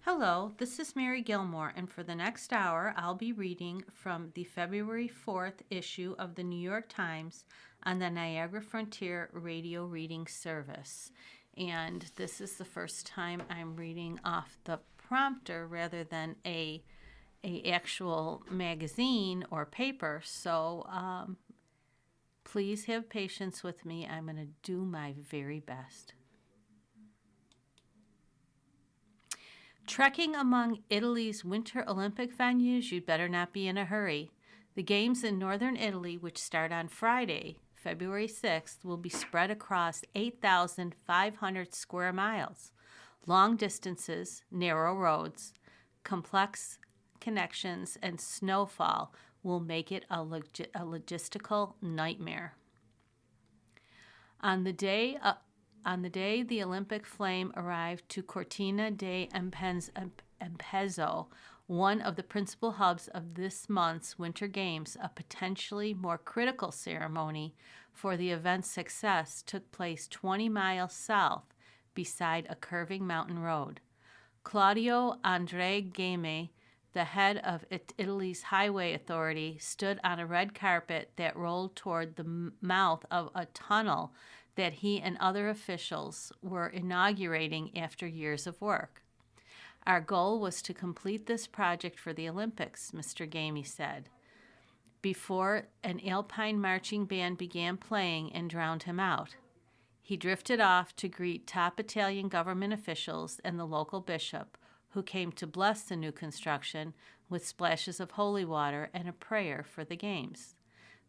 Hello, this is Mary Gilmore, and for the next hour, I'll be reading from the February 4th issue of the New York Times on the Niagara Frontier Radio Reading Service. And this is the first time I'm reading off the prompter rather than a actual magazine or paper. So please have patience with me. I'm going to do my very best. Trekking among Italy's Winter Olympic venues, you'd better not be in a hurry. The Games in northern Italy, which start on Friday, February 6th, will be spread across 8,500 square miles. Long distances, narrow roads, complex connections, and snowfall will make it a logistical nightmare. On the day the Olympic flame arrived to Cortina d'Ampezzo, one of the principal hubs of this month's Winter Games, a potentially more critical ceremony for the event's success took place 20 miles south beside a curving mountain road. Claudio Andrea Gemme, the head of Italy's highway authority, stood on a red carpet that rolled toward the mouth of a tunnel that he and other officials were inaugurating after years of work. Our goal was to complete this project for the Olympics, Mr. Gemme said, before an Alpine marching band began playing and drowned him out. He drifted off to greet top Italian government officials and the local bishop, who came to bless the new construction with splashes of holy water and a prayer for the Games.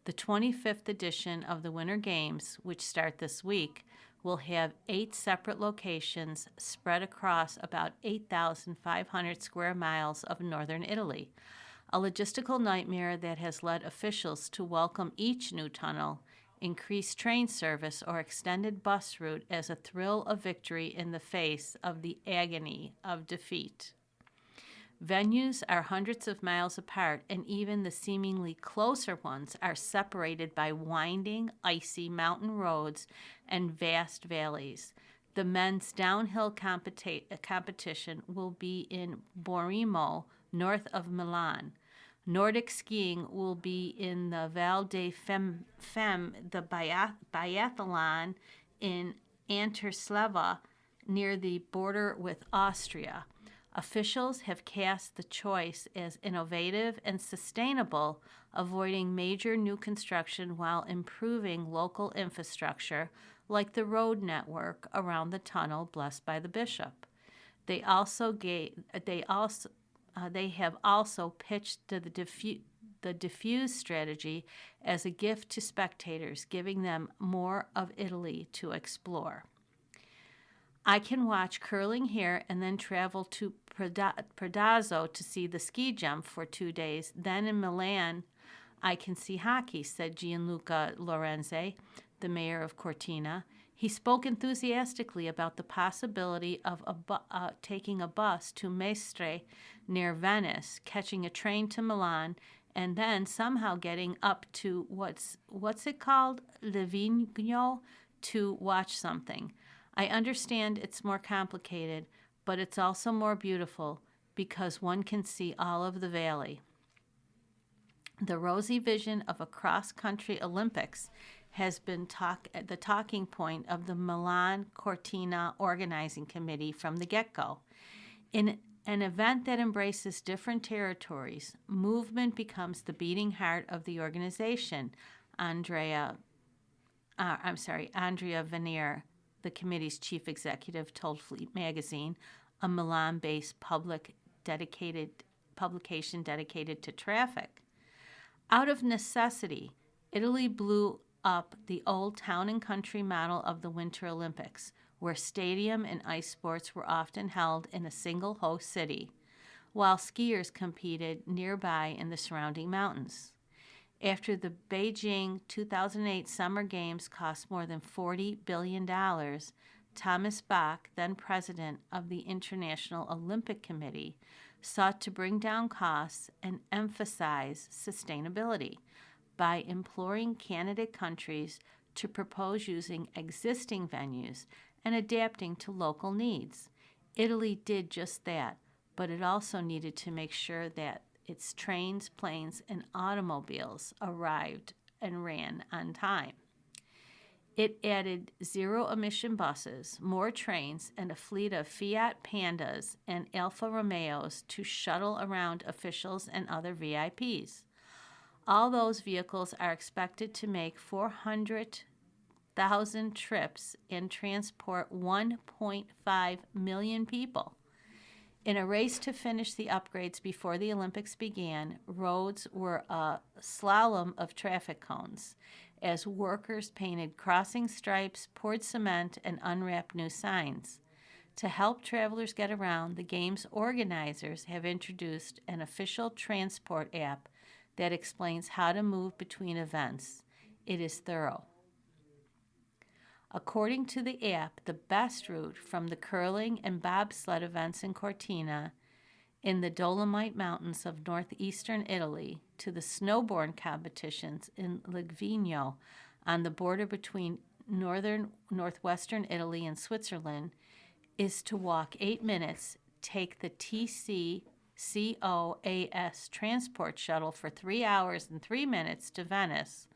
The 25th edition of the Winter Games, which start this week, will have 8 separate locations spread across about 8,500 square miles of northern Italy, a logistical nightmare that has led officials to welcome each new tunnel, increased train service, or extended bus route as a thrill of victory in the face of the agony of defeat. Venues are hundreds of miles apart, and even the seemingly closer ones are separated by winding, icy mountain roads and vast valleys. The men's downhill competition will be in Bormio, north of Milan. Nordic skiing will be in the Val di Femme, the biathlon in Anterslava, near the border with Austria. Officials have cast the choice as innovative and sustainable, avoiding major new construction while improving local infrastructure like the road network around the tunnel blessed by the bishop. They have also pitched to the diffuse strategy as a gift to spectators, giving them more of Italy to explore. I can watch curling hair and then travel to Predazzo to see the ski jump for 2 days. Then in Milan, I can see hockey, said Gianluca Lorenzi, the mayor of Cortina. He spoke enthusiastically about the possibility of taking a bus to Mestre near Venice, catching a train to Milan, and then somehow getting up to what's it called, Livigno, to watch something. I understand it's more complicated, but it's also more beautiful because one can see all of the valley. The rosy vision of a cross-country Olympics has been the talking point of the Milan Cortina Organizing Committee from the get-go. In an event that embraces different territories, movement becomes the beating heart of the organization, Andrea Venier, the committee's chief executive, told Fleet magazine, a Milan-based publication dedicated to traffic. Out of necessity, Italy blew up the old town and country model of the Winter Olympics, where stadium and ice sports were often held in a single host city, while skiers competed nearby in the surrounding mountains. After the Beijing 2008 Summer Games cost more than $40 billion, Thomas Bach, then president of the International Olympic Committee, sought to bring down costs and emphasize sustainability by imploring candidate countries to propose using existing venues and adapting to local needs. Italy did just that, but it also needed to make sure that its trains, planes, and automobiles arrived and ran on time. It added zero-emission buses, more trains, and a fleet of Fiat Pandas and Alfa Romeos to shuttle around officials and other VIPs. All those vehicles are expected to make 400,000 trips and transport 1.5 million people. In a race to finish the upgrades before the Olympics began, roads were a slalom of traffic cones as workers painted crossing stripes, poured cement, and unwrapped new signs. To help travelers get around, the game's organizers have introduced an official transport app that explains how to move between events. It is thorough. According to the app, the best route from the curling and bobsled events in Cortina in the Dolomite Mountains of northeastern Italy to the snowboard competitions in Livigno on the border between northwestern Italy and Switzerland is to walk 8 minutes, take the TCCOAS transport shuttle for 3 hours and 3 minutes to Venice,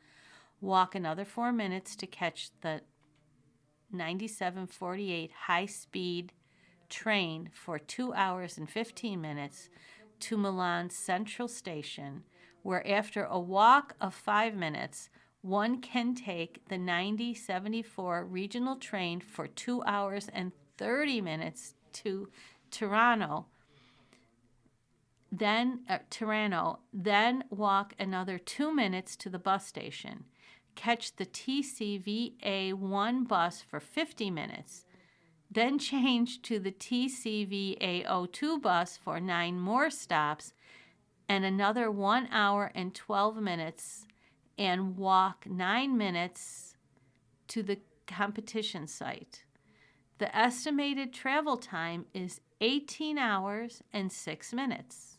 walk another 4 minutes to catch the 9748 high-speed train for 2 hours and 15 minutes to Milan's Central Station, where after a walk of 5 minutes, one can take the 9074 regional train for 2 hours and 30 minutes to Tirano, then walk another 2 minutes to the bus station, catch the TCVA1 bus for 50 minutes, then change to the TCVA02 bus for 9 more stops, and another 1 hour and 12 minutes, and walk 9 minutes to the competition site. The estimated travel time is 18 hours and 6 minutes.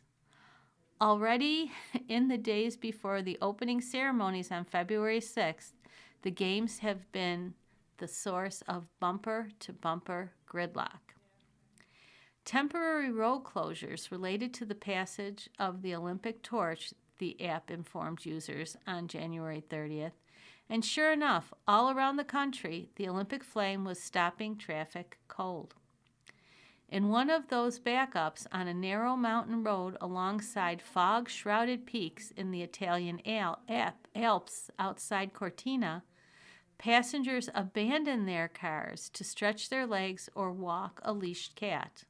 Already in the days before the opening ceremonies on February 6th, the games have been the source of bumper-to-bumper gridlock. Temporary road closures related to the passage of the Olympic torch, the app informed users on January 30th, and sure enough, all around the country, the Olympic flame was stopping traffic cold. In one of those backups on a narrow mountain road alongside fog-shrouded peaks in the Italian Alps outside Cortina, passengers abandoned their cars to stretch their legs or walk a leashed cat.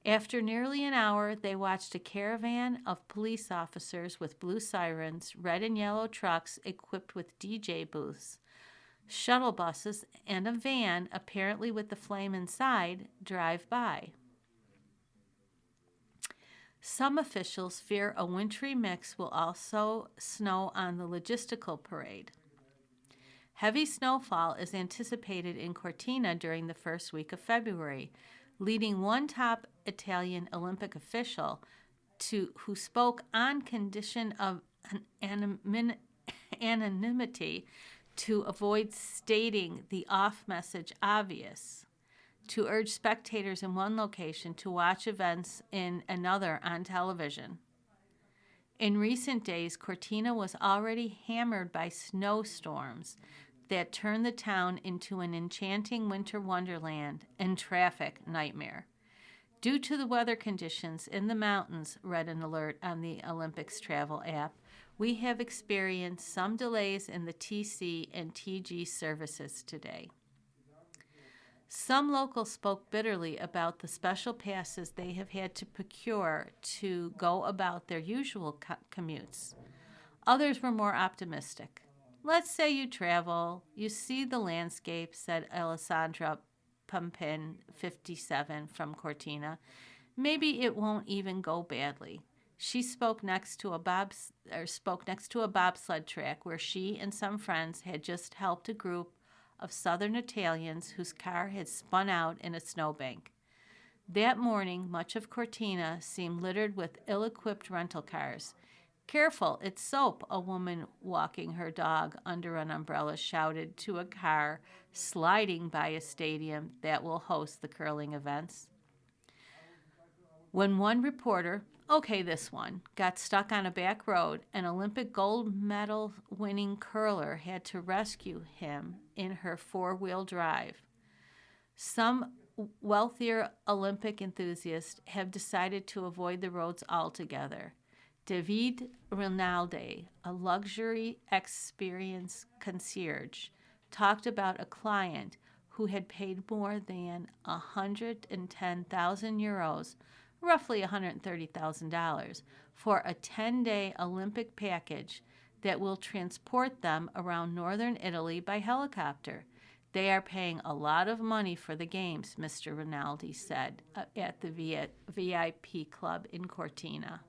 After nearly an hour, they watched a caravan of police officers with blue sirens, red and yellow trucks equipped with DJ booths, shuttle buses, and a van, apparently with the flame inside, drive by. Some officials fear a wintry mix will also snow on the logistical parade. Heavy snowfall is anticipated in Cortina during the first week of February, leading one top Italian Olympic official who spoke on condition of anonymity to avoid stating the off-message obvious, to urge spectators in one location to watch events in another on television. In recent days, Cortina was already hammered by snowstorms that turned the town into an enchanting winter wonderland and traffic nightmare. Due to the weather conditions in the mountains, read an alert on the Olympics travel app, we have experienced some delays in the TC and TG services today. Some locals spoke bitterly about the special passes they have had to procure to go about their usual commutes. Others were more optimistic. Let's say you travel, you see the landscape, said Alessandra Pumpin, 57, from Cortina. Maybe it won't even go badly. She spoke next to a bobsled track where she and some friends had just helped a group of southern Italians whose car had spun out in a snowbank. That morning, much of Cortina seemed littered with ill-equipped rental cars. "Careful, it's soap," a woman walking her dog under an umbrella shouted to a car sliding by a stadium that will host the curling events. When one reporter, okay, this one, got stuck on a back road, an Olympic gold medal winning curler had to rescue him in her four-wheel drive. Some wealthier Olympic enthusiasts have decided to avoid the roads altogether. David Rinaldi, a luxury experience concierge, talked about a client who had paid more than 110,000 euros, roughly $130,000, for a 10-day Olympic package that will transport them around northern Italy by helicopter. They are paying a lot of money for the games, Mr. Rinaldi said at the VIP club in Cortina.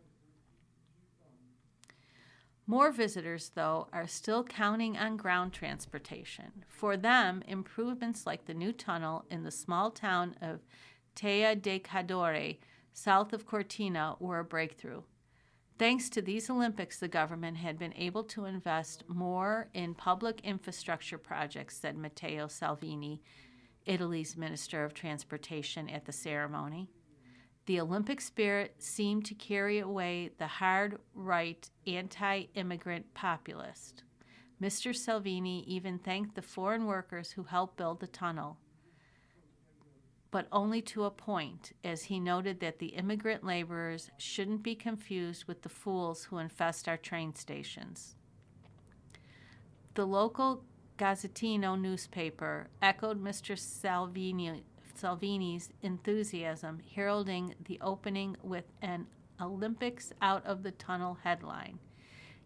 More visitors, though, are still counting on ground transportation. For them, improvements like the new tunnel in the small town of Tea de Cadore, south of Cortina, were a breakthrough. Thanks to these Olympics, the government had been able to invest more in public infrastructure projects, said Matteo Salvini, Italy's Minister of Transportation, at the ceremony. The Olympic spirit seemed to carry away the hard-right, anti-immigrant populist. Mr. Salvini even thanked the foreign workers who helped build the tunnel, but only to a point, as he noted that the immigrant laborers shouldn't be confused with the fools who infest our train stations. The local Gazzettino newspaper echoed Mr. Salvini's enthusiasm, heralding the opening with an Olympics out of the tunnel headline.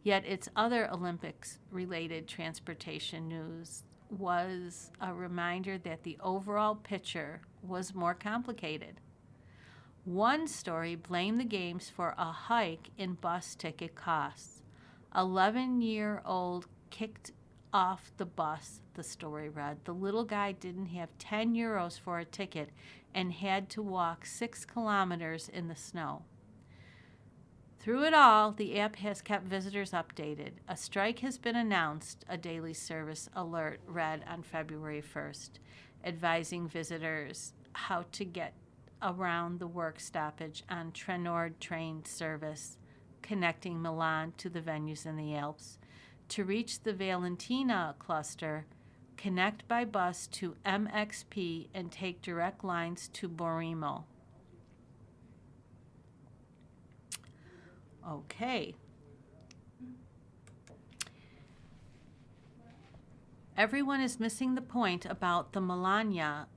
Yet its other Olympics-related transportation news was a reminder that the overall picture was more complicated. One story blamed the games for a hike in bus ticket costs. 11-year-old kicked off the bus, the story read. The little guy didn't have 10 euros for a ticket and had to walk 6 kilometers in the snow. Through it all, the app has kept visitors updated. A strike has been announced, a daily service alert read on February 1st, advising visitors how to get around the work stoppage on Trenord train service connecting Milan to the venues in the Alps. To reach the Valentina cluster, connect by bus to MXP and take direct lines to Bormio. Okay. Everyone is missing the point about the Melania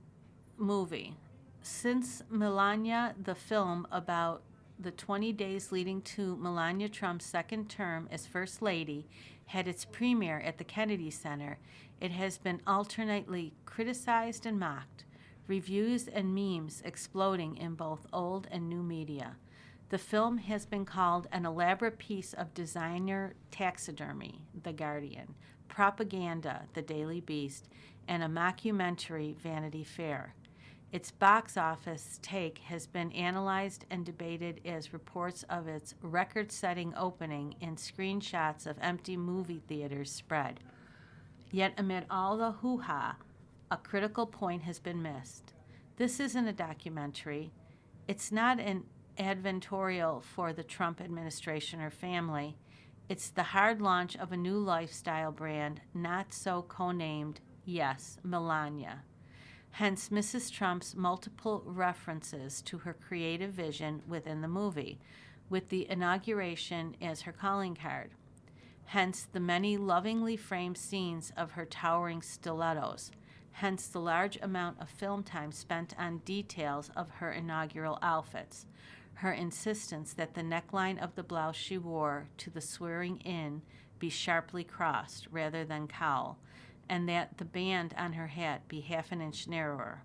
movie. Since Melania, the film about the 20 days leading to Melania Trump's second term as First Lady, had its premiere at the Kennedy Center, it has been alternately criticized and mocked, reviews and memes exploding in both old and new media. The film has been called an elaborate piece of designer taxidermy, The Guardian, propaganda, The Daily Beast, and a mockumentary, Vanity Fair. Its box office take has been analyzed and debated as reports of its record-setting opening and screenshots of empty movie theaters spread. Yet amid all the hoo-ha, a critical point has been missed. This isn't a documentary. It's not an advertorial for the Trump administration or family. It's the hard launch of a new lifestyle brand, not so co-named, yes, Melania. Hence Mrs. Trump's multiple references to her creative vision within the movie, with the inauguration as her calling card. Hence the many lovingly framed scenes of her towering stilettos. Hence the large amount of film time spent on details of her inaugural outfits. Her insistence that the neckline of the blouse she wore to the swearing-in be sharply crossed rather than cowl, and that the band on her hat be half an inch narrower.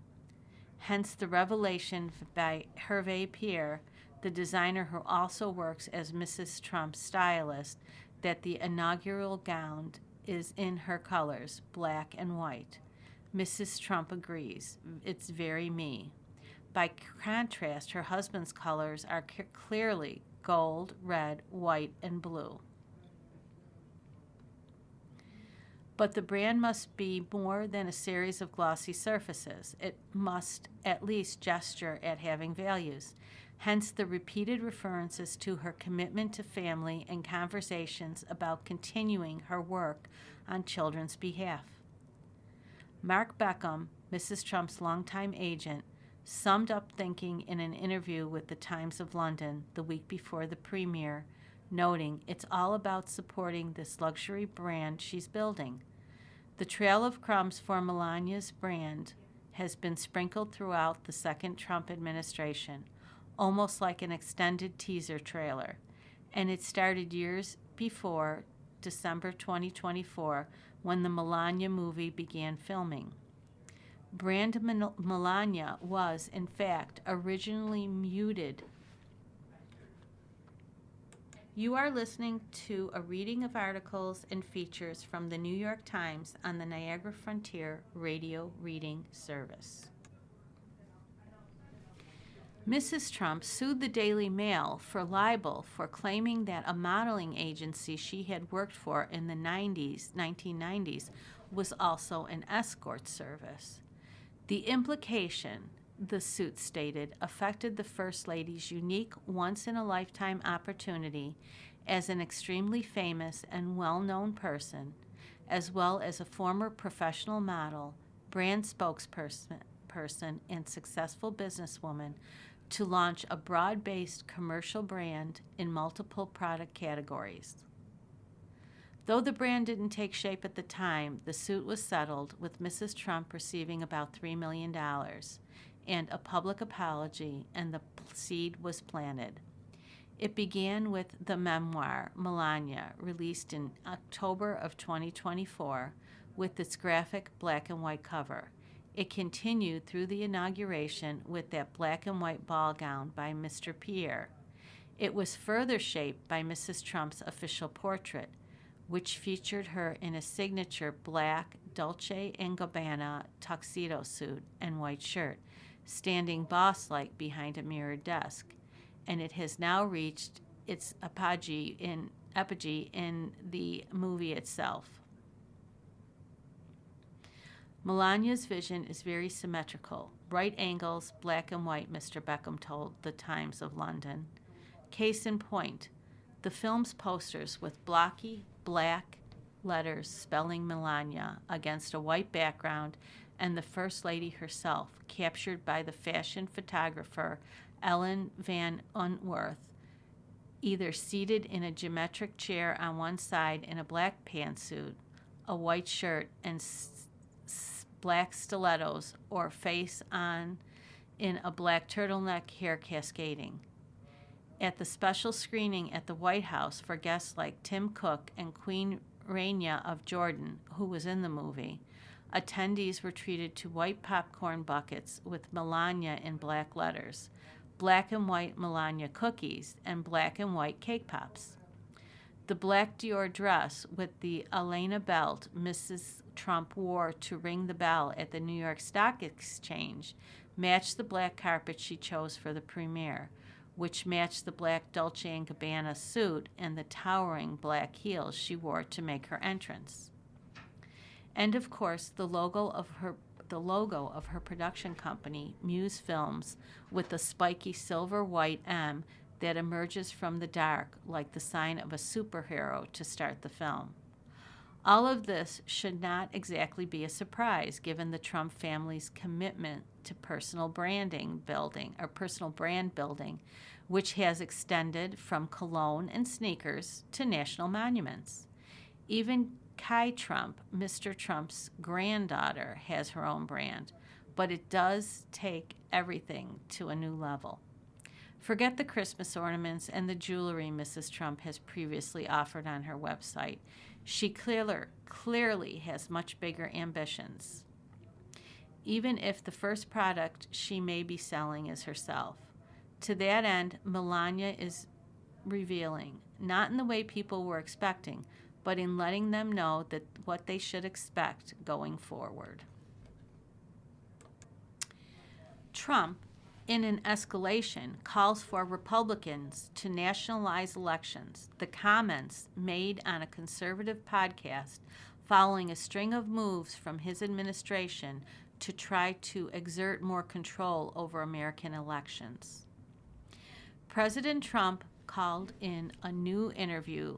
Hence the revelation by Hervé Pierre, the designer who also works as Mrs. Trump's stylist, that the inaugural gown is in her colors, black and white. Mrs. Trump agrees. It's very me. By contrast, her husband's colors are clearly gold, red, white, and blue. But the brand must be more than a series of glossy surfaces. It must at least gesture at having values. Hence the repeated references to her commitment to family and conversations about continuing her work on children's behalf. Mark Beckham, Mrs. Trump's longtime agent, summed up thinking in an interview with the Times of London the week before the premiere, noting it's all about supporting this luxury brand she's building. The trail of crumbs for Melania's brand has been sprinkled throughout the second Trump administration, almost like an extended teaser trailer, and it started years before December 2024 when the Melania movie began filming. Brand Melania was, in fact, originally muted. You are listening to a reading of articles and features from the New York Times on the Niagara Frontier Radio Reading Service. Mrs. Trump sued the Daily Mail for libel for claiming that a modeling agency she had worked for in the 1990s, was also an escort service. The implication, the suit stated, affected the First Lady's unique once-in-a-lifetime opportunity as an extremely famous and well-known person, as well as a former professional model, brand spokesperson, and successful businesswoman, to launch a broad-based commercial brand in multiple product categories. Though the brand didn't take shape at the time, the suit was settled, with Mrs. Trump receiving about $3 million and a public apology, and the seed was planted. It began with the memoir, Melania, released in October of 2024, with its graphic black and white cover. It continued through the inauguration with that black and white ball gown by Mr. Pierre. It was further shaped by Mrs. Trump's official portrait, which featured her in a signature black Dolce & Gabbana tuxedo suit and white shirt, standing boss-like behind a mirrored desk, and it has now reached its apogee in the movie itself. Melania's vision is very symmetrical. Right angles, black and white, Mr. Beckham told the Times of London. Case in point, the film's posters with blocky black letters spelling Melania against a white background, and the First Lady herself, captured by the fashion photographer Ellen Van Untworth, either seated in a geometric chair on one side in a black pantsuit, a white shirt, and black stilettos, or face on in a black turtleneck, hair cascading. At the special screening at the White House for guests like Tim Cook and Queen Rania of Jordan, who was in the movie, attendees were treated to white popcorn buckets with Melania in black letters, black and white Melania cookies, and black and white cake pops. The black Dior dress with the Elena belt Mrs. Trump wore to ring the bell at the New York Stock Exchange matched the black carpet she chose for the premiere, which matched the black Dolce & Gabbana suit and the towering black heels she wore to make her entrance. And of course, the logo of her production company, Muse Films, with the spiky silver-white M that emerges from the dark like the sign of a superhero to start the film. All of this should not exactly be a surprise given the Trump family's commitment to personal brand building, which has extended from cologne and sneakers to national monuments. Even Kai Trump, Mr. Trump's granddaughter, has her own brand, but it does take everything to a new level. Forget the Christmas ornaments and the jewelry Mrs. Trump has previously offered on her website. She clearly has much bigger ambitions, even if the first product she may be selling is herself. To that end, Melania is revealing, not in the way people were expecting, but in letting them know that what they should expect going forward. Trump, in an escalation, calls for Republicans to nationalize elections. The comments made on a conservative podcast following a string of moves from his administration to try to exert more control over American elections. President Trump called in a new interview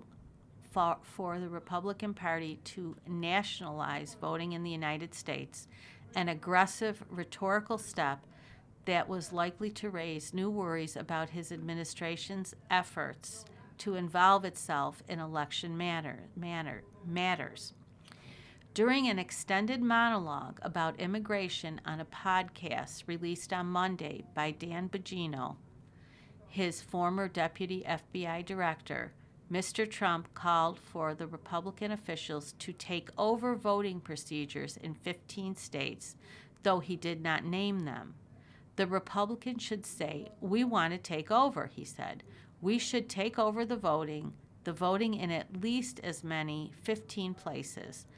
for the Republican Party to nationalize voting in the United States, an aggressive rhetorical step that was likely to raise new worries about his administration's efforts to involve itself in election matters. During an extended monologue about immigration on a podcast released on Monday by Dan Bongino, his former deputy FBI director, Mr. Trump called for the Republican officials to take over voting procedures in 15 states, though he did not name them. The Republicans should say, "We want to take over," he said. "We should take over the voting in at least as many 15 places.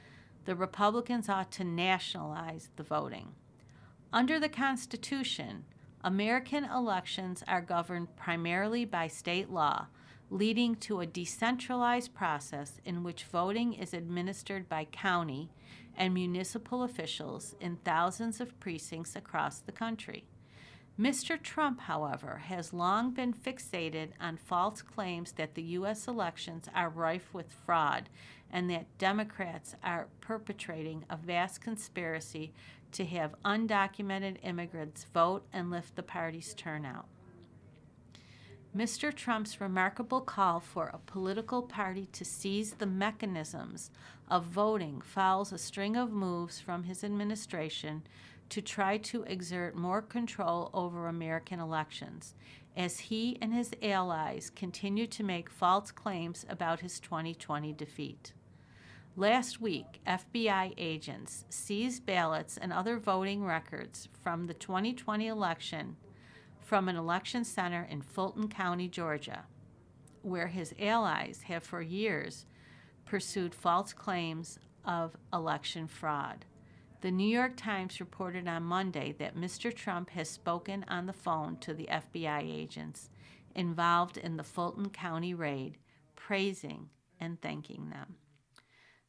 The Republicans ought to nationalize the voting." Under the Constitution, American elections are governed primarily by state law, leading to a decentralized process in which voting is administered by county and municipal officials in thousands of precincts across the country. Mr. Trump, however, has long been fixated on false claims that the U.S. elections are rife with fraud and that Democrats are perpetrating a vast conspiracy to have undocumented immigrants vote and lift the party's turnout. Mr. Trump's remarkable call for a political party to seize the mechanisms of voting follows a string of moves from his administration to try to exert more control over American elections, as he and his allies continue to make false claims about his 2020 defeat. Last week, FBI agents seized ballots and other voting records from the 2020 election from an election center in Fulton County, Georgia, where his allies have for years pursued false claims of election fraud. The New York Times reported on Monday that Mr. Trump has spoken on the phone to the FBI agents involved in the Fulton County raid, praising and thanking them.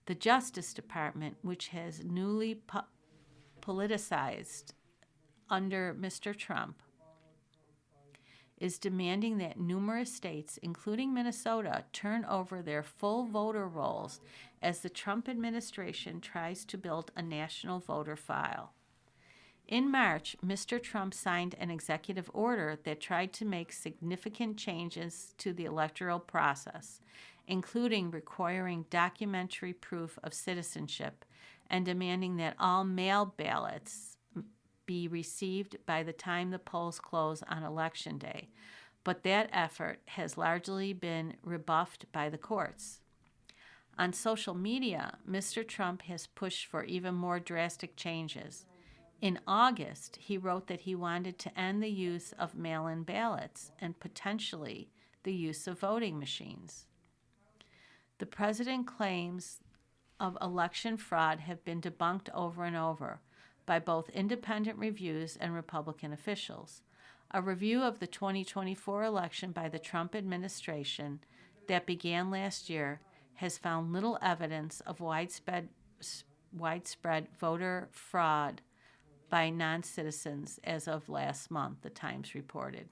The Justice Department, which has newly politicized under Mr. Trump, is demanding that numerous states, including Minnesota, turn over their full voter rolls as the Trump administration tries to build a national voter file. In March, Mr. Trump signed an executive order that tried to make significant changes to the electoral process, including requiring documentary proof of citizenship and demanding that all mail ballots be received by the time the polls close on Election Day, but that effort has largely been rebuffed by the courts. On social media, Mr. Trump has pushed for even more drastic changes. In August, he wrote that he wanted to end the use of mail-in ballots and potentially the use of voting machines. The president's claims of election fraud have been debunked over and over by both independent reviews and Republican officials. A review of the 2024 election by the Trump administration that began last year has found little evidence of widespread voter fraud by non-citizens as of last month, the Times reported.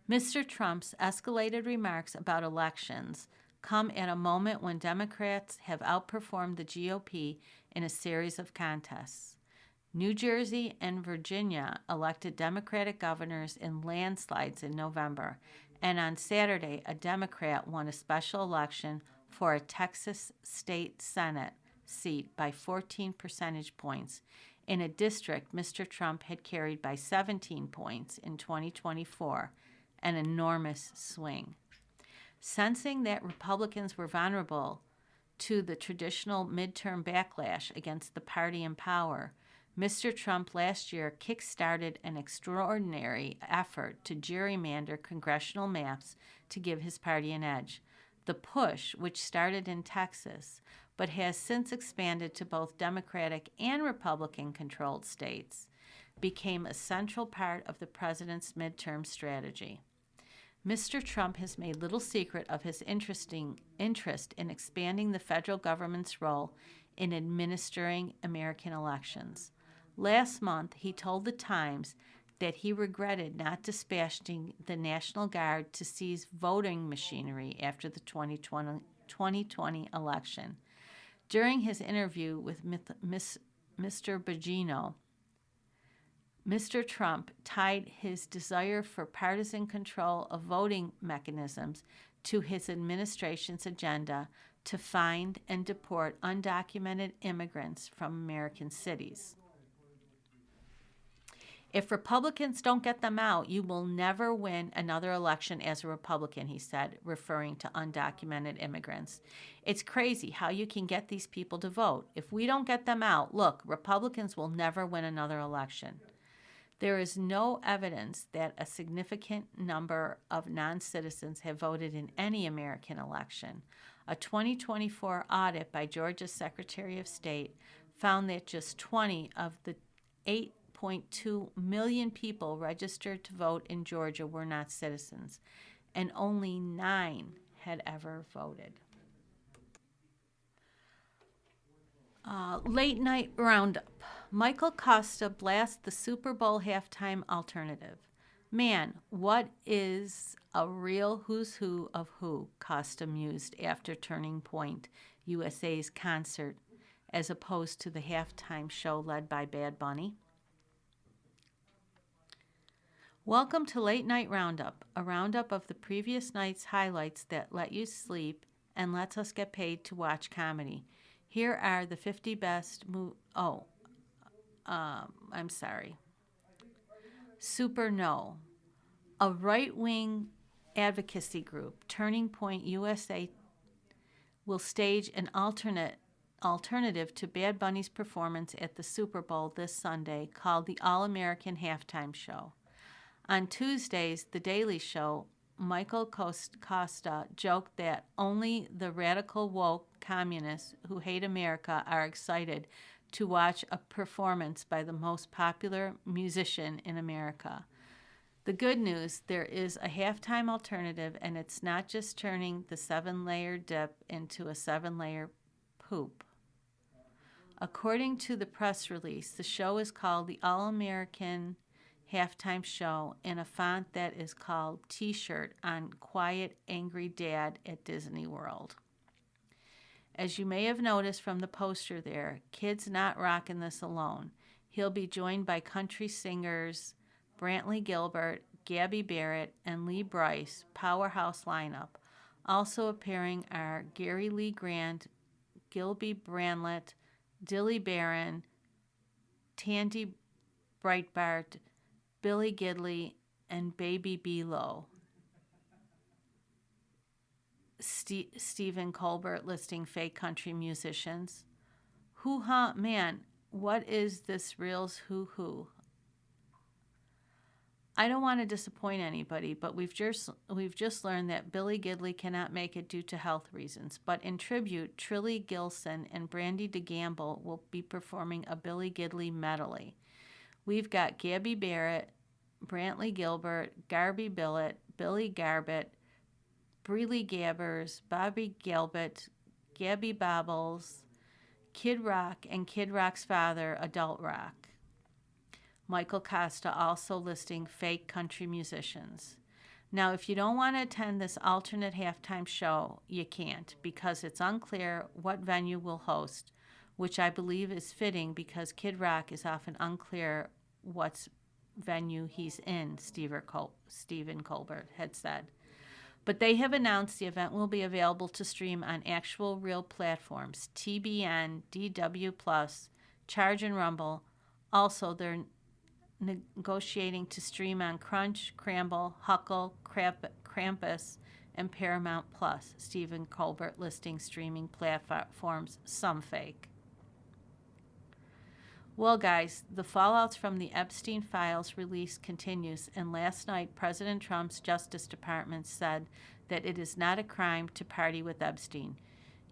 Mr. Trump's escalated remarks about elections come at a moment when Democrats have outperformed the GOP in a series of contests. New Jersey and Virginia elected Democratic governors in landslides in November, and on Saturday, a Democrat won a special election for a Texas state Senate seat by 14 percentage points in a district Mr. Trump had carried by 17 points in 2024, an enormous swing. Sensing that Republicans were vulnerable to the traditional midterm backlash against the party in power, Mr. Trump last year kick-started an extraordinary effort to gerrymander congressional maps to give his party an edge. The push, which started in Texas, but has since expanded to both Democratic and Republican-controlled states, became a central part of the president's midterm strategy. Mr. Trump has made little secret of his interest in expanding the federal government's role in administering American elections. Last month, he told The Times that he regretted not dispatching the National Guard to seize voting machinery after the 2020 election. During his interview with Mr. Bongino, Mr. Trump tied his desire for partisan control of voting mechanisms to his administration's agenda to find and deport undocumented immigrants from American cities. If Republicans don't get them out, you will never win another election as a Republican, he said, referring to undocumented immigrants. It's crazy how you can get these people to vote. If we don't get them out, look, Republicans will never win another election. There is no evidence that a significant number of non-citizens have voted in any American election. A 2024 audit by Georgia's Secretary of State found that just 20 of the 8.2 million people registered to vote in Georgia were not citizens, and only 9 had ever voted. Late night roundup. Michael Costa blasts the Super Bowl halftime alternative. Man, what is a real who's who of who, Costa mused after Turning Point USA's concert, as opposed to the halftime show led by Bad Bunny. Welcome to Late Night Roundup, a roundup of the previous night's highlights that let you sleep and lets us get paid to watch comedy. Here are the 50 best Super No. A right-wing advocacy group, Turning Point USA, will stage an alternative to Bad Bunny's performance at the Super Bowl this Sunday called the All-American Halftime Show. On Tuesdays, The Daily Show, Michael Costa joked that only the radical woke communists who hate America are excited to watch a performance by the most popular musician in America. The good news, there is a halftime alternative, and it's not just turning the 7-layer dip into a 7-layer poop. According to the press release, the show is called the All-American Halftime Show in a font that is called T-shirt on Quiet Angry Dad at Disney World. As you may have noticed from the poster there, Kid's not rocking this alone. He'll be joined by country singers Brantley Gilbert, Gabby Barrett, and Lee Brice, powerhouse lineup. Also appearing are Gary Lee Grant, Gilby Branlett, Dilly Barron, Tandy Breitbart, Billy Gidley, and Baby B-Lo. Stephen Colbert listing fake country musicians. Hoo-ha, man, what is this real's hoo-hoo? I don't want to disappoint anybody, but we've just learned that Billy Gidley cannot make it due to health reasons. But in tribute, Trilly Gilson and Brandy DeGamble will be performing a Billy Gidley medley. We've got Gabby Barrett, Brantley Gilbert, Garby Billett, Billy Garbett, Breely Gabbers, Bobby Gelbert, Gabby Bobbles, Kid Rock, and Kid Rock's father, Adult Rock. Michael Costa also listing fake country musicians. Now, if you don't want to attend this alternate halftime show, you can't, because it's unclear what venue will host, which I believe is fitting because Kid Rock is often unclear what venue he's in, Stephen Colbert had said. But they have announced the event will be available to stream on actual real platforms, TBN, DW+, Charge and Rumble. Also, they're negotiating to stream on Crunch, Cramble, Huckle, Krampus, and Paramount+. Stephen Colbert listing streaming platforms, some fake. Well, guys, the fallouts from the Epstein files release continues, and last night President Trump's Justice Department said that it is not a crime to party with Epstein.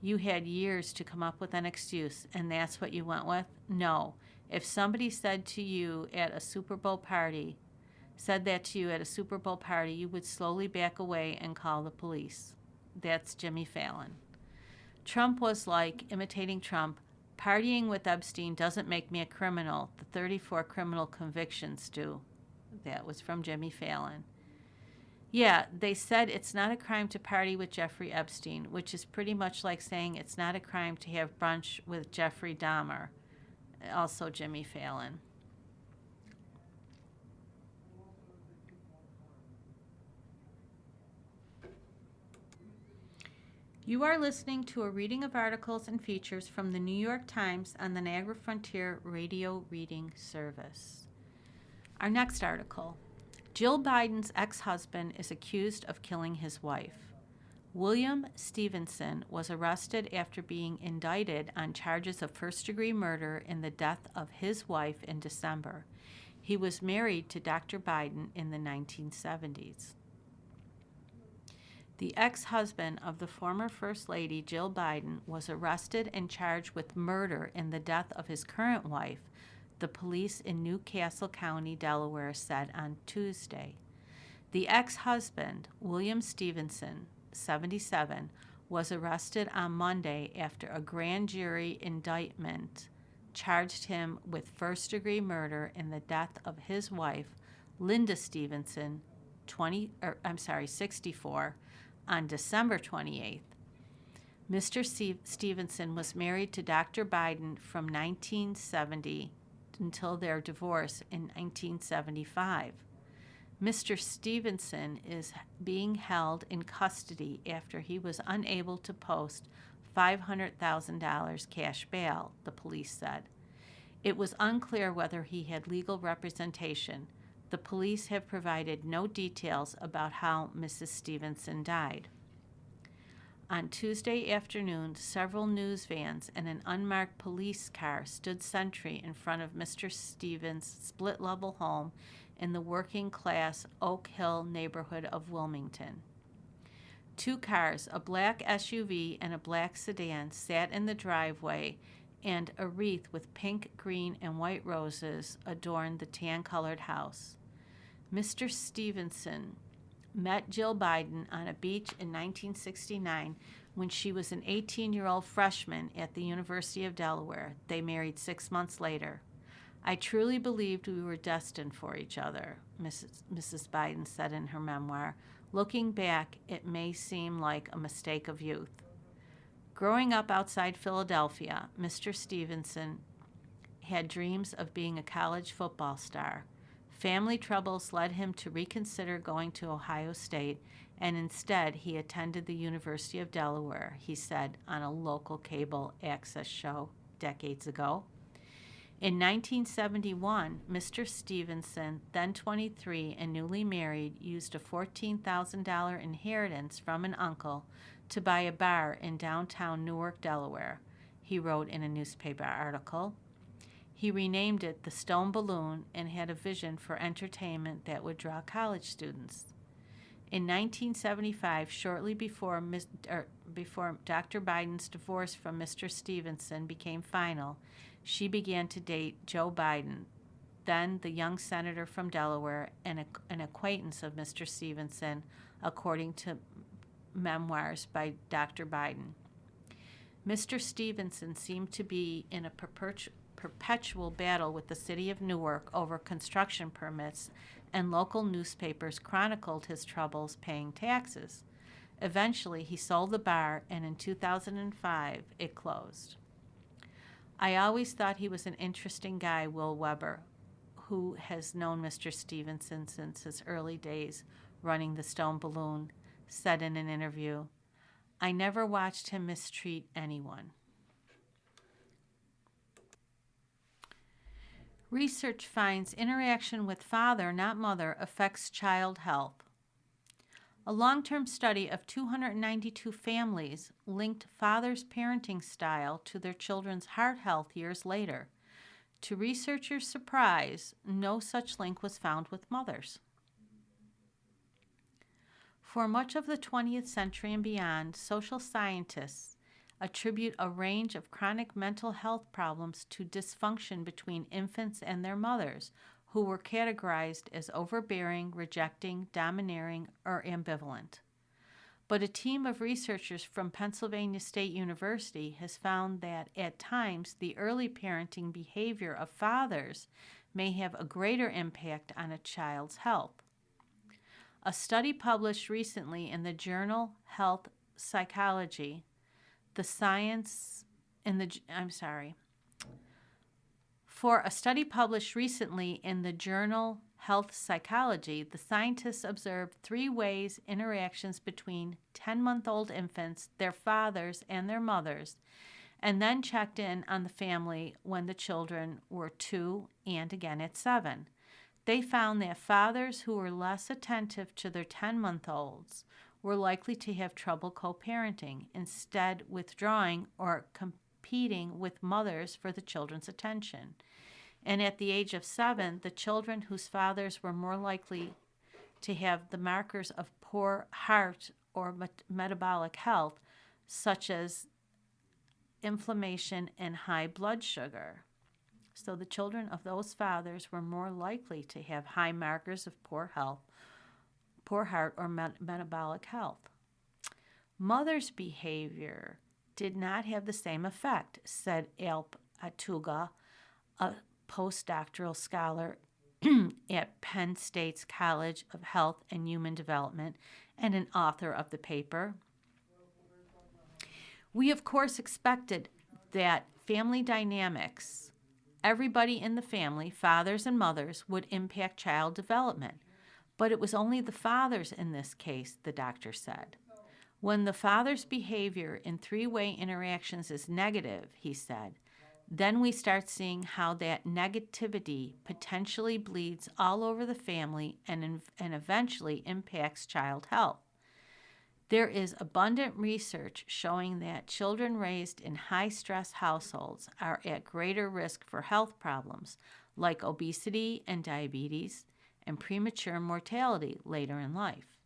You had years to come up with an excuse, and that's what you went with? No. If somebody said to you at a Super Bowl party, said that to you at a Super Bowl party, you would slowly back away and call the police. That's Jimmy Fallon. Trump was like, imitating Trump, partying with Epstein doesn't make me a criminal. The 34 criminal convictions do. That was from Jimmy Fallon. Yeah, they said it's not a crime to party with Jeffrey Epstein, which is pretty much like saying it's not a crime to have brunch with Jeffrey Dahmer. Also Jimmy Fallon. You are listening to a reading of articles and features from the New York Times on the Niagara Frontier Radio Reading Service. Our next article. Jill Biden's ex-husband is accused of killing his wife. William Stevenson was arrested after being indicted on charges of first-degree murder in the death of his wife in December. He was married to Dr. Biden in the 1970s. The ex-husband of the former First Lady, Jill Biden, was arrested and charged with murder in the death of his current wife, the police in New Castle County, Delaware, said on Tuesday. The ex-husband, William Stevenson, 77, was arrested on Monday after a grand jury indictment charged him with first-degree murder in the death of his wife, Linda Stevenson, 64, on December 28th. Mr. Stevenson was married to Dr. Biden from 1970 until their divorce in 1975. Mr. Stevenson is being held in custody after he was unable to post $500,000 cash bail, the police said. It was unclear whether he had legal representation. The police have provided no details about how Mrs. Stevenson died. On Tuesday afternoon, several news vans and an unmarked police car stood sentry in front of Mr. Stevens' split-level home in the working-class Oak Hill neighborhood of Wilmington. Two cars, a black SUV and a black sedan, sat in the driveway, and a wreath with pink, green, and white roses adorned the tan-colored house. Mr. Stevenson met Jill Biden on a beach in 1969 when she was an 18-year-old freshman at the University of Delaware. They married 6 months later. I truly believed we were destined for each other, Mrs. Biden said in her memoir. Looking back, it may seem like a mistake of youth. Growing up outside Philadelphia, Mr. Stevenson had dreams of being a college football star. Family troubles led him to reconsider going to Ohio State, and instead he attended the University of Delaware, he said on a local cable access show decades ago. In 1971, Mr. Stevenson, then 23 and newly married, used a $14,000 inheritance from an uncle to buy a bar in downtown Newark, Delaware, he wrote in a newspaper article. He renamed it the Stone Balloon and had a vision for entertainment that would draw college students. In 1975, shortly before Dr. Biden's divorce from Mr. Stevenson became final, she began to date Joe Biden, then the young senator from Delaware and an acquaintance of Mr. Stevenson, according to memoirs by Dr. Biden. Mr. Stevenson seemed to be in a perpetual battle with the city of Newark over construction permits, and local newspapers chronicled his troubles paying taxes. Eventually, he sold the bar, and in 2005, it closed. I always thought he was an interesting guy, Will Weber, who has known Mr. Stevenson since his early days running the Stone Balloon, said in an interview. I never watched him mistreat anyone. Research finds interaction with father, not mother, affects child health. A long-term study of 292 families linked father's parenting style to their children's heart health years later. To researchers' surprise, no such link was found with mothers. For much of the 20th century and beyond, social scientists attribute a range of chronic mental health problems to dysfunction between infants and their mothers, who were categorized as overbearing, rejecting, domineering, or ambivalent. But a team of researchers from Pennsylvania State University has found that at times the early parenting behavior of fathers may have a greater impact on a child's health. A study published recently in the journal Health Psychology, For a study published recently in the journal Health Psychology, the scientists observed 3 ways interactions between 10-month-old infants, their fathers, and their mothers, and then checked in on the family when the children were 2 and again at 7. They found that fathers who were less attentive to their 10-month-olds were likely to have trouble co-parenting, instead withdrawing or competing with mothers for the children's attention. And at the age of 7, the children whose fathers were more likely to have the markers of poor heart or metabolic health, such as inflammation and high blood sugar. So the children of those fathers were more likely to have high markers of poor heart or metabolic health. Mother's behavior did not have the same effect, said Alp Atuga, a postdoctoral scholar at Penn State's College of Health and Human Development and an author of the paper. We, of course, expected that family dynamics, everybody in the family, fathers and mothers, would impact child development. But it was only the fathers in this case, the doctor said. When the father's behavior in 3-way interactions is negative, he said, then we start seeing how that negativity potentially bleeds all over the family and eventually impacts child health. There is abundant research showing that children raised in high-stress households are at greater risk for health problems like obesity and diabetes and premature mortality later in life.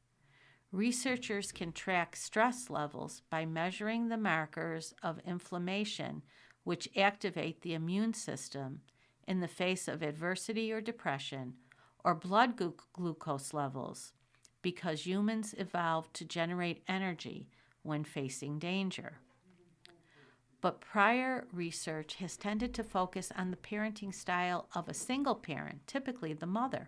Researchers can track stress levels by measuring the markers of inflammation which activate the immune system in the face of adversity or depression, or blood glucose levels, because humans evolved to generate energy when facing danger. But prior research has tended to focus on the parenting style of a single parent, typically the mother.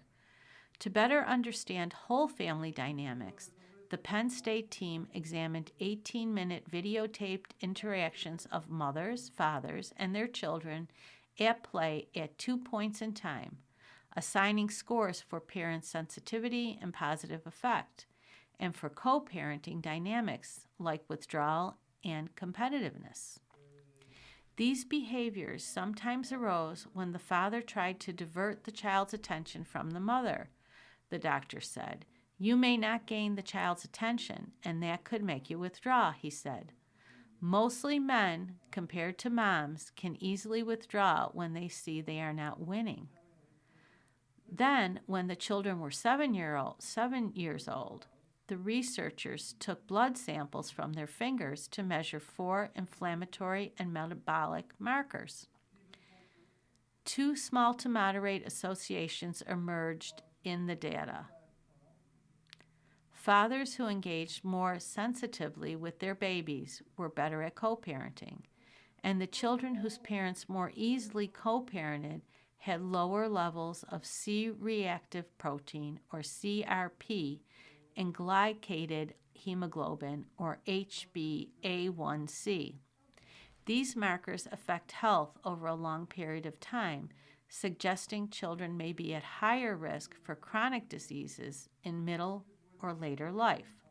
To better understand whole family dynamics, the Penn State team examined 18-minute videotaped interactions of mothers, fathers, and their children at play at 2 points in time, assigning scores for parent sensitivity and positive effect, and for co-parenting dynamics like withdrawal and competitiveness. These behaviors sometimes arose when the father tried to divert the child's attention from the mother, the doctor said. You may not gain the child's attention, and that could make you withdraw, he said. Mostly men, compared to moms, can easily withdraw when they see they are not winning. Then, when the children were 7 years old, the researchers took blood samples from their fingers to measure 4 inflammatory and metabolic markers. 2 small to moderate associations emerged in the data. Fathers who engaged more sensitively with their babies were better at co-parenting, and the children whose parents more easily co-parented had lower levels of C-reactive protein, or CRP, and glycated hemoglobin, or HbA1c. These markers affect health over a long period of time, suggesting children may be at higher risk for chronic diseases in middle or later life.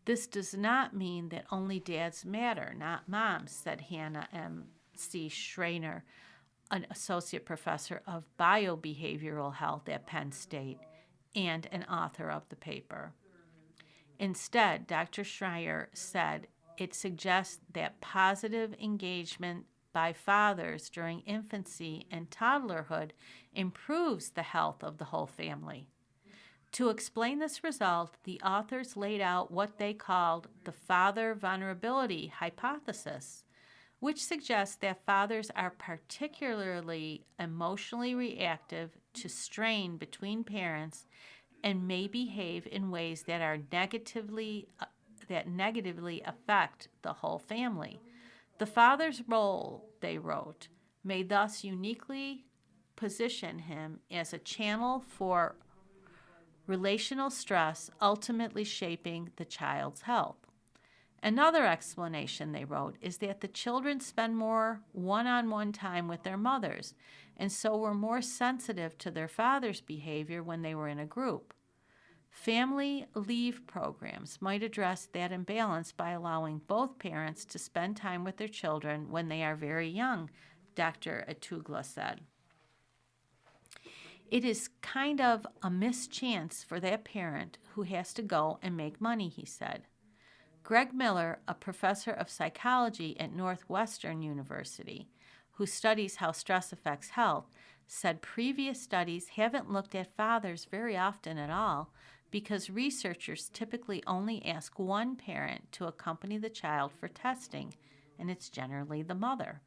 This does not mean that only dads matter, not moms, said Hannah M.C. Schreiner, an associate professor of biobehavioral health at Penn State and an author of the paper. Instead, Dr. Schreiner said it suggests that positive engagement by fathers during infancy and toddlerhood improves the health of the whole family. To explain this result, the authors laid out what they called the father vulnerability hypothesis, which suggests that fathers are particularly emotionally reactive to strain between parents and may behave in ways that are negatively affect the whole family. The father's role, they wrote, may thus uniquely position him as a channel for relational stress, ultimately shaping the child's health. Another explanation, they wrote, is that the children spend more one-on-one time with their mothers, and so were more sensitive to their father's behavior when they were in a group. Family leave programs might address that imbalance by allowing both parents to spend time with their children when they are very young, Dr. Atugla said. It is kind of a missed chance for that parent who has to go and make money, he said. Greg Miller, a professor of psychology at Northwestern University, who studies how stress affects health, said previous studies haven't looked at fathers very often at all because researchers typically only ask one parent to accompany the child for testing, and it's generally the mother.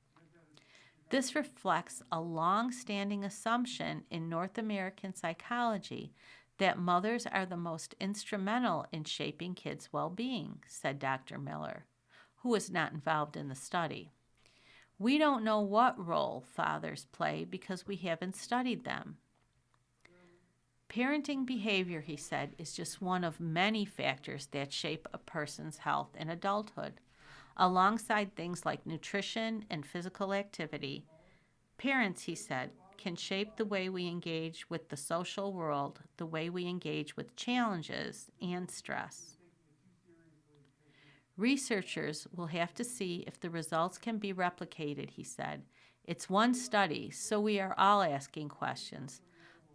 This reflects a long-standing assumption in North American psychology that mothers are the most instrumental in shaping kids' well-being, said Dr. Miller, who was not involved in the study. We don't know what role fathers play because we haven't studied them. Parenting behavior, he said, is just one of many factors that shape a person's health in adulthood. Alongside things like nutrition and physical activity, parents, he said, can shape the way we engage with the social world, the way we engage with challenges and stress. Researchers will have to see if the results can be replicated, he said. It's one study, so we are all asking questions,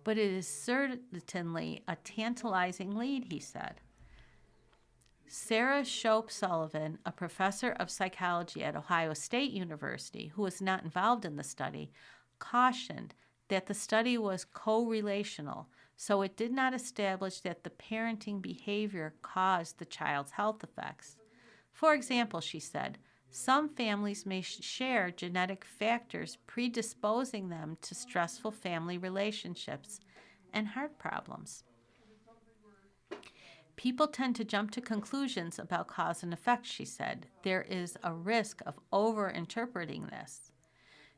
but it is certainly a tantalizing lead, he said. Sarah Shope Sullivan, a professor of psychology at Ohio State University, who was not involved in the study, cautioned that the study was co-relational, so it did not establish that the parenting behavior caused the child's health effects. For example, she said, some families may share genetic factors predisposing them to stressful family relationships and heart problems. People tend to jump to conclusions about cause and effect, she said. There is a risk of over-interpreting this.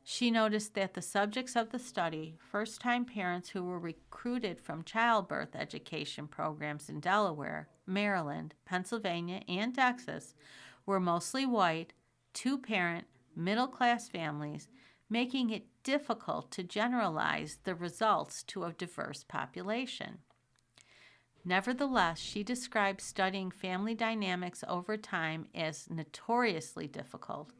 She noticed that the subjects of the study, first-time parents who were recruited from childbirth education programs in Delaware, Maryland, Pennsylvania, and Texas, were mostly white, two-parent, middle-class families, making it difficult to generalize the results to a diverse population. Nevertheless, she described studying family dynamics over time as notoriously difficult,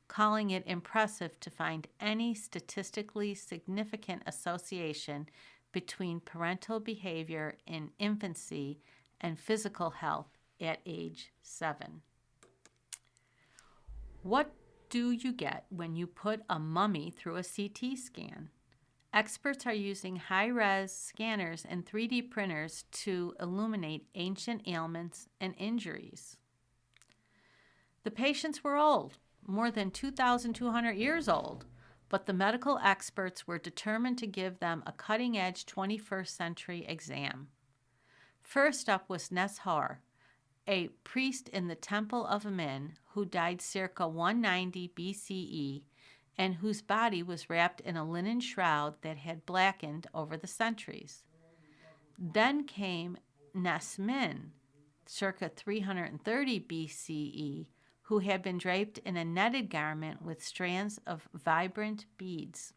calling it impressive to find any statistically significant association between parental behavior in infancy and physical health at age 7. What do you get when you put a mummy through a CT scan? Experts are using high-res scanners and 3D printers to illuminate ancient ailments and injuries. The patients were old, more than 2,200 years old, but the medical experts were determined to give them a cutting-edge 21st century exam. First up was Neshar, a priest in the Temple of Amun who died circa 190 BCE and whose body was wrapped in a linen shroud that had blackened over the centuries. Then came Nesmin, circa 330 BCE, who had been draped in a netted garment with strands of vibrant beads.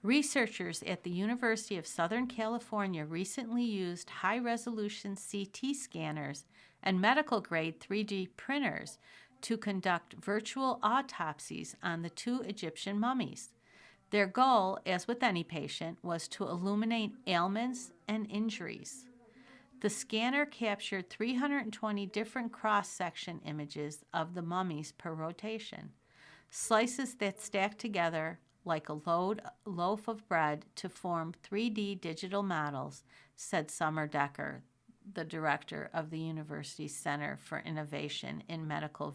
Researchers at the University of Southern California recently used high-resolution CT scanners and medical-grade 3D printers to conduct virtual autopsies on the two Egyptian mummies. Their goal, as with any patient, was to illuminate ailments and injuries. The scanner captured 320 different cross-section images of the mummies per rotation, slices that stack together like a loaf of bread to form 3D digital models, said Summer Decker, the director of the university's Center for Innovation in Medical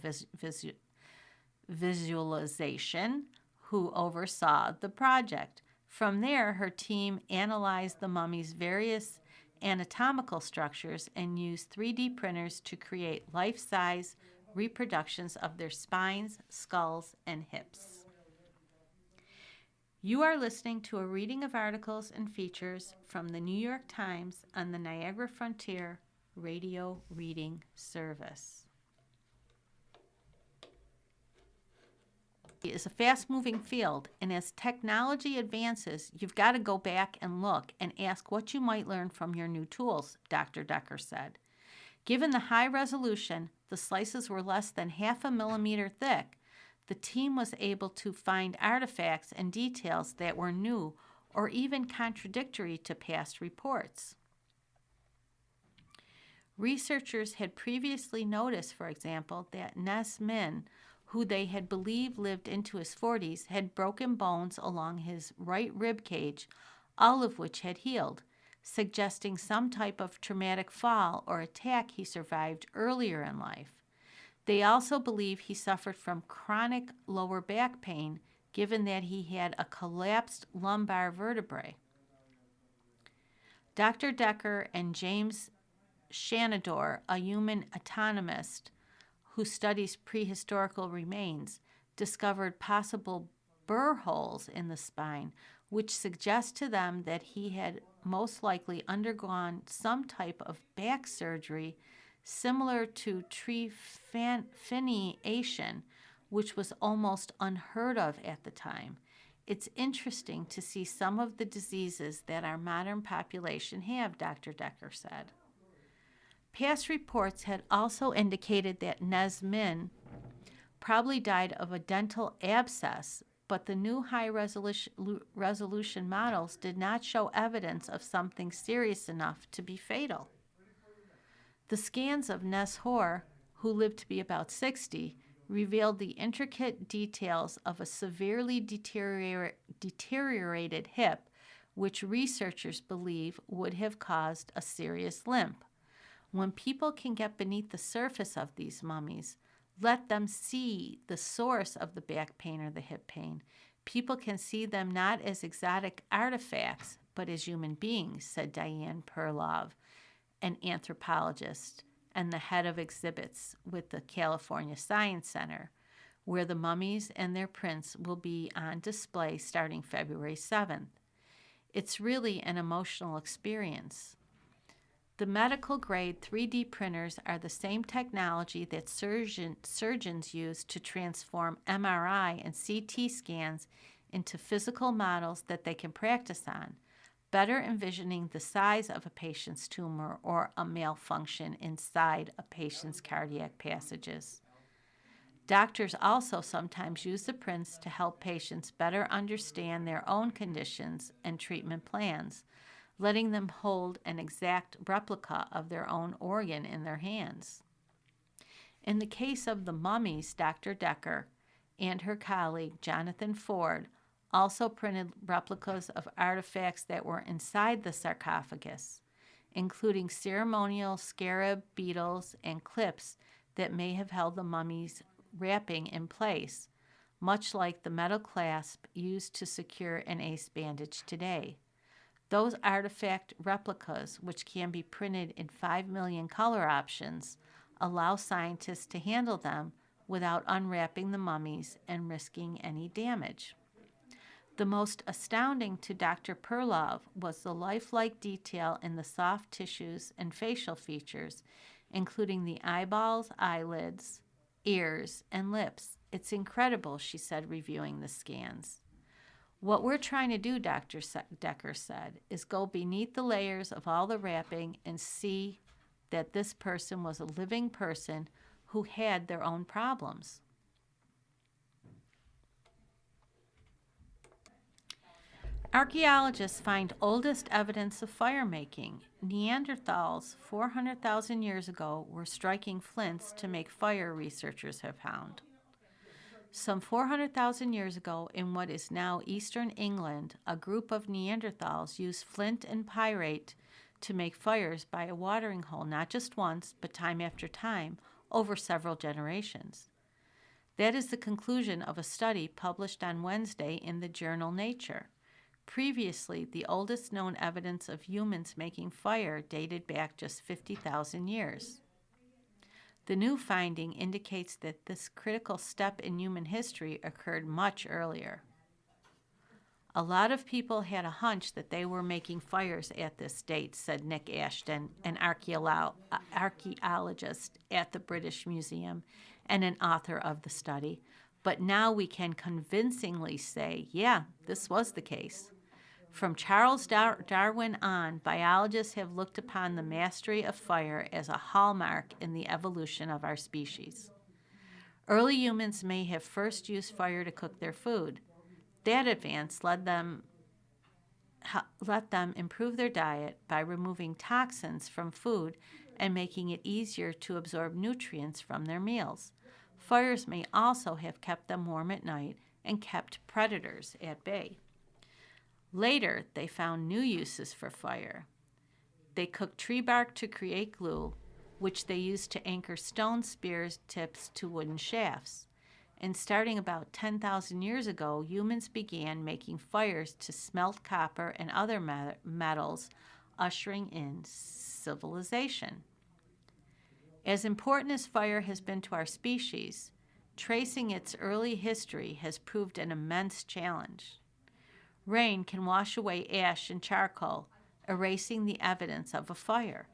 Visualization, who oversaw the project. From there, her team analyzed the mummy's various anatomical structures and used 3D printers to create life-size reproductions of their spines, skulls, and hips. You are listening to a reading of articles and features from the New York Times on the Niagara Frontier Radio Reading Service. It is a fast-moving field, and as technology advances, you've got to go back and look and ask what you might learn from your new tools, Dr. Decker said. Given the high resolution, the slices were less than half a millimeter thick. The team was able to find artifacts and details that were new or even contradictory to past reports. Researchers had previously noticed, for example, that Nes Min, who they had believed lived into his 40s, had broken bones along his right rib cage, all of which had healed, suggesting some type of traumatic fall or attack he survived earlier in life. They also believe he suffered from chronic lower back pain, given that he had a collapsed lumbar vertebrae. Dr. Decker and James Shanador, a human anatomist who studies prehistorical remains, discovered possible burr holes in the spine, which suggests to them that he had most likely undergone some type of back surgery similar to trephination, which was almost unheard of at the time. It's interesting to see some of the diseases that our modern population have, Dr. Decker said. Past reports had also indicated that Nes Min probably died of a dental abscess, but the new high-resolution models did not show evidence of something serious enough to be fatal. The scans of Nes Hor, who lived to be about 60, revealed the intricate details of a severely deteriorated hip, which researchers believe would have caused a serious limp. When people can get beneath the surface of these mummies, let them see the source of the back pain or the hip pain. People can see them not as exotic artifacts, but as human beings, said Diane Perlov, an anthropologist and the head of exhibits with the California Science Center, where the mummies and their prints will be on display starting February 7th. It's really an emotional experience. The medical-grade 3D printers are the same technology that surgeons use to transform MRI and CT scans into physical models that they can practice on, better envisioning the size of a patient's tumor or a malfunction inside a patient's cardiac passages. Doctors also sometimes use the prints to help patients better understand their own conditions and treatment plans, letting them hold an exact replica of their own organ in their hands. In the case of the mummies, Dr. Decker and her colleague, Jonathan Ford, also printed replicas of artifacts that were inside the sarcophagus, including ceremonial scarab beetles and clips that may have held the mummy's wrapping in place, much like the metal clasp used to secure an ace bandage today. Those artifact replicas, which can be printed in 5 million color options, allow scientists to handle them without unwrapping the mummies and risking any damage. The most astounding to Dr. Perlov was the lifelike detail in the soft tissues and facial features, including the eyeballs, eyelids, ears, and lips. It's incredible, she said, reviewing the scans. What we're trying to do, Dr. Decker said, is go beneath the layers of all the wrapping and see that this person was a living person who had their own problems. Archaeologists find oldest evidence of fire making. Neanderthals 400,000 years ago were striking flints to make fire, researchers have found. Some 400,000 years ago, in what is now eastern England, a group of Neanderthals used flint and pyrite to make fires by a watering hole, not just once, but time after time, over several generations. That is the conclusion of a study published on Wednesday in the journal Nature. Previously, the oldest known evidence of humans making fire dated back just 50,000 years. The new finding indicates that this critical step in human history occurred much earlier. A lot of people had a hunch that they were making fires at this date, said Nick Ashton, an archaeologist at the British Museum and an author of the study. But now we can convincingly say, yeah, this was the case. From Charles Darwin on, biologists have looked upon the mastery of fire as a hallmark in the evolution of our species. Early humans may have first used fire to cook their food. That advance let them improve their diet by removing toxins from food and making it easier to absorb nutrients from their meals. Fires may also have kept them warm at night and kept predators at bay. Later, they found new uses for fire. They cooked tree bark to create glue, which they used to anchor stone spears tips to wooden shafts. And starting about 10,000 years ago, humans began making fires to smelt copper and other metals, ushering in civilization. As important as fire has been to our species, tracing its early history has proved an immense challenge. Rain can wash away ash and charcoal, erasing the evidence of a fire.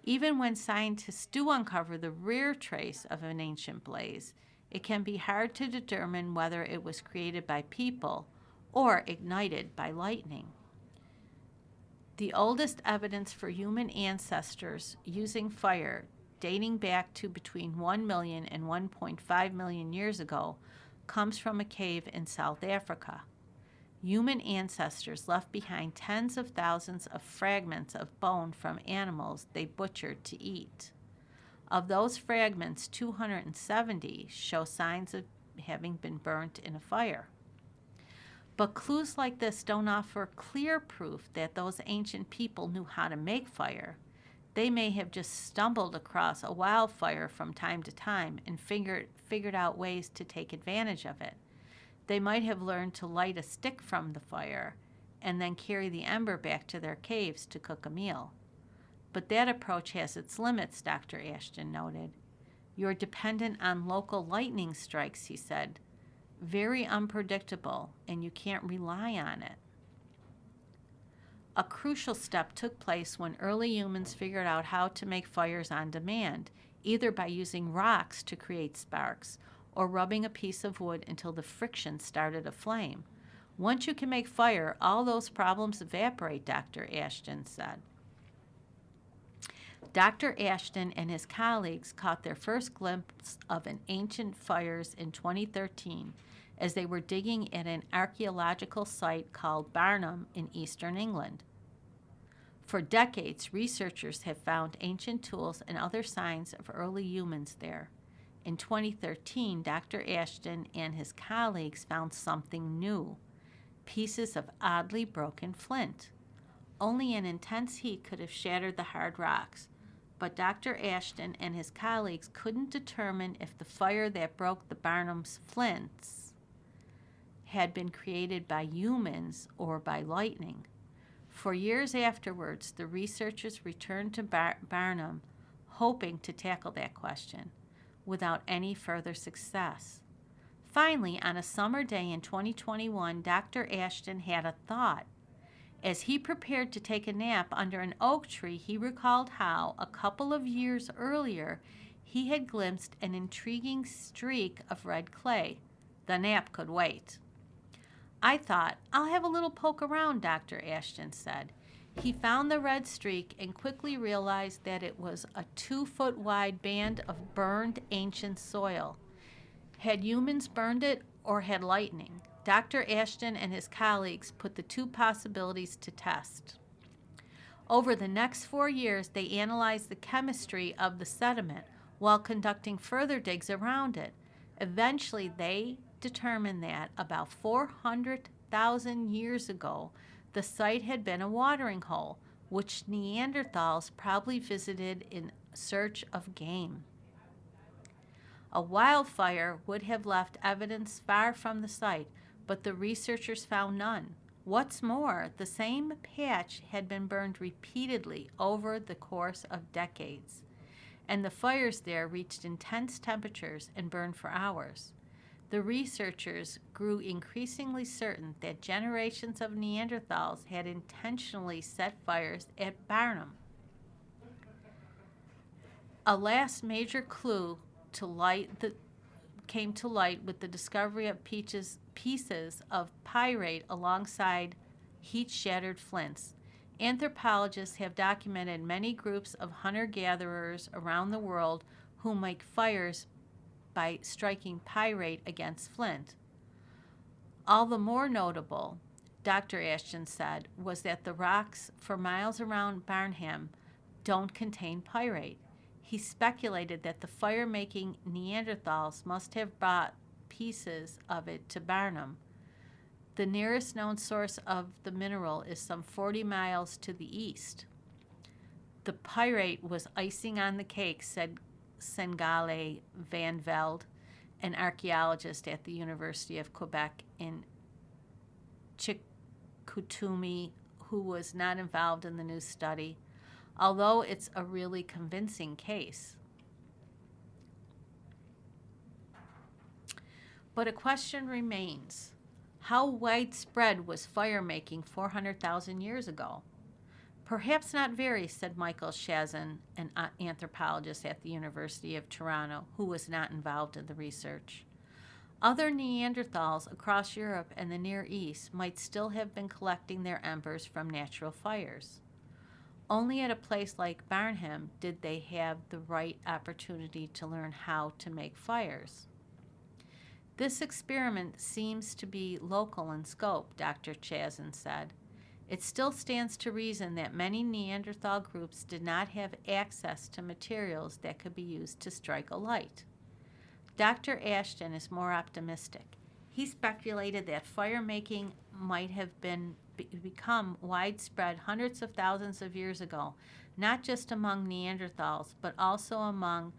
Even when scientists do uncover the rare trace of an ancient blaze, it can be hard to determine whether it was created by people or ignited by lightning. The oldest evidence for human ancestors using fire, dating back to between 1 million and 1.5 million years ago, comes from a cave in South Africa. Human ancestors left behind tens of thousands of fragments of bone from animals they butchered to eat. Of those fragments, 270 show signs of having been burnt in a fire. But clues like this don't offer clear proof that those ancient people knew how to make fire. They may have just stumbled across a wildfire from time to time and figured out ways to take advantage of it. They might have learned to light a stick from the fire and then carry the ember back to their caves to cook a meal. But that approach has its limits, Dr. Ashton noted. You're dependent on local lightning strikes, he said. Very unpredictable, and you can't rely on it. A crucial step took place when early humans figured out how to make fires on demand, either by using rocks to create sparks or rubbing a piece of wood until the friction started a flame. Once you can make fire, all those problems evaporate, Dr. Ashton said. Dr. Ashton and his colleagues caught their first glimpse of an ancient fires in 2013 as they were digging at an archaeological site called Barnham in eastern England. For decades, researchers have found ancient tools and other signs of early humans there. In 2013, Dr. Ashton and his colleagues found something new, pieces of oddly broken flint. Only an intense heat could have shattered the hard rocks, but Dr. Ashton and his colleagues couldn't determine if the fire that broke the Barnum's flints had been created by humans or by lightning. For years afterwards, the researchers returned to Barnum, hoping to tackle that question, without any further success. Finally, on a summer day in 2021, Dr. Ashton had a thought. As he prepared to take a nap under an oak tree, he recalled how, a couple of years earlier, he had glimpsed an intriguing streak of red clay. The nap could wait. I thought, I'll have a little poke around, Dr. Ashton said. He found the red streak and quickly realized that it was a 2-foot-wide band of burned ancient soil. Had humans burned it or had lightning? Dr. Ashton and his colleagues put the two possibilities to test. Over the next 4 years, they analyzed the chemistry of the sediment while conducting further digs around it. Eventually, they determined that about 400,000 years ago, the site had been a watering hole, which Neanderthals probably visited in search of game. A wildfire would have left evidence far from the site, but the researchers found none. What's more, the same patch had been burned repeatedly over the course of decades, and the fires there reached intense temperatures and burned for hours. The researchers grew increasingly certain that generations of Neanderthals had intentionally set fires at Barnum. A last major clue came to light with the discovery of pieces of pyrite alongside heat-shattered flints. Anthropologists have documented many groups of hunter-gatherers around the world who make fires by striking pyrite against flint. All the more notable, Dr. Ashton said, was that the rocks for miles around Barnham don't contain pyrite. He speculated that the fire-making Neanderthals must have brought pieces of it to Barnum. The nearest known source of the mineral is some 40 miles to the east. The pyrite was icing on the cake, said Sengale Van Velde, an archaeologist at the University of Quebec in Chicoutimi, who was not involved in the new study, although it's a really convincing case. But a question remains. How widespread was fire-making 400,000 years ago? Perhaps not very, said Michael Chazin, an anthropologist at the University of Toronto, who was not involved in the research. Other Neanderthals across Europe and the Near East might still have been collecting their embers from natural fires. Only at a place like Barnham did they have the right opportunity to learn how to make fires. This experiment seems to be local in scope, Dr. Chazin said. It still stands to reason that many Neanderthal groups did not have access to materials that could be used to strike a light. Dr. Ashton is more optimistic. He speculated that fire-making might have become widespread hundreds of thousands of years ago, not just among Neanderthals, but also among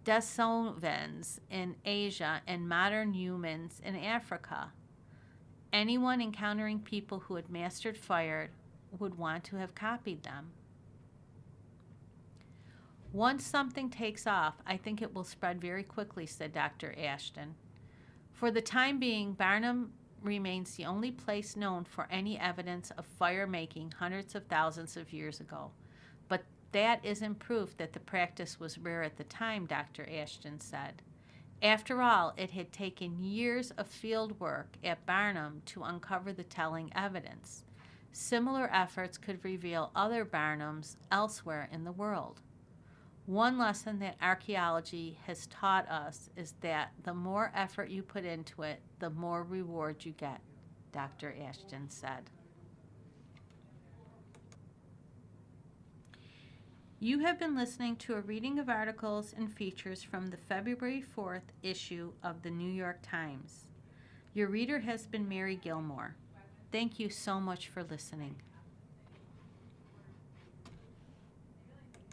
Denisovans in Asia and modern humans in Africa. Anyone encountering people who had mastered fire would want to have copied them. Once something takes off, I think it will spread very quickly, said Dr. Ashton. For the time being, Barnum remains the only place known for any evidence of fire making hundreds of thousands of years ago. But that isn't proof that the practice was rare at the time, Dr. Ashton said. After all, it had taken years of field work at Barnum to uncover the telling evidence. Similar efforts could reveal other Barnums elsewhere in the world. One lesson that archaeology has taught us is that the more effort you put into it, the more reward you get, Dr. Ashton said. You have been listening to a reading of articles and features from the February 4th issue of the New York Times. Your reader has been Mary Gilmore. Thank you so much for listening.